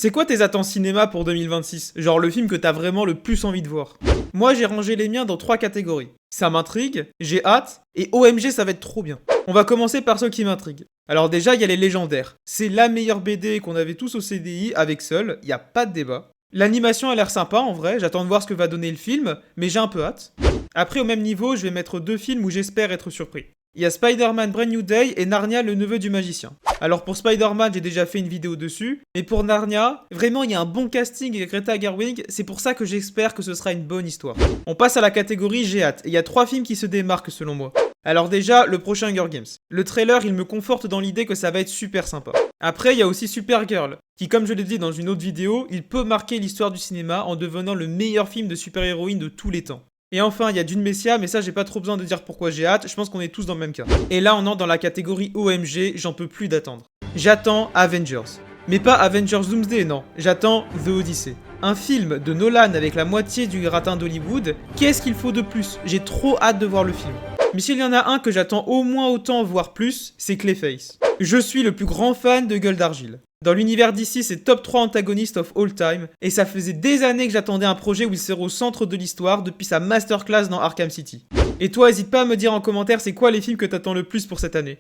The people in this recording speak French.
C'est quoi tes attentes cinéma pour 2026? Genre le film que t'as vraiment le plus envie de voir? Moi j'ai rangé les miens dans 3 catégories. Ça m'intrigue, j'ai hâte, et OMG ça va être trop bien. On va commencer par ceux qui m'intriguent. Alors déjà il y a les légendaires. C'est la meilleure BD qu'on avait tous au CDI avec Seul, y a pas de débat. L'animation a l'air sympa en vrai, j'attends de voir ce que va donner le film, mais j'ai un peu hâte. Après au même niveau, je vais mettre 2 films où j'espère être surpris. Il y a Spider-Man Brand New Day et Narnia le neveu du magicien. Alors pour Spider-Man, j'ai déjà fait une vidéo dessus, mais pour Narnia, vraiment il y a un bon casting avec Greta Gerwig, c'est pour ça que j'espère que ce sera une bonne histoire. On passe à la catégorie j'ai hâte, et il y a 3 films qui se démarquent selon moi. Alors déjà, le prochain Hunger Games. Le trailer, il me conforte dans l'idée que ça va être super sympa. Après, il y a aussi Supergirl, qui comme je l'ai dit dans une autre vidéo, il peut marquer l'histoire du cinéma en devenant le meilleur film de super-héroïne de tous les temps. Et enfin, il y a Dune Messia, mais ça j'ai pas trop besoin de dire pourquoi j'ai hâte, je pense qu'on est tous dans le même cas. Et là on entre dans la catégorie OMG, j'en peux plus d'attendre. J'attends Avengers. Mais pas Avengers Doomsday, non, j'attends The Odyssey. Un film de Nolan avec la moitié du gratin d'Hollywood, qu'est-ce qu'il faut de plus? J'ai trop hâte de voir le film. Mais s'il y en a un que j'attends au moins autant, voire plus, c'est Clayface. Je suis le plus grand fan de Gueule d'Argile. Dans l'univers d'ici, c'est top 3 antagonistes of all time, et ça faisait des années que j'attendais un projet où il serait au centre de l'histoire depuis sa masterclass dans Arkham City. Et toi, hésite pas à me dire en commentaire c'est quoi les films que t'attends le plus pour cette année.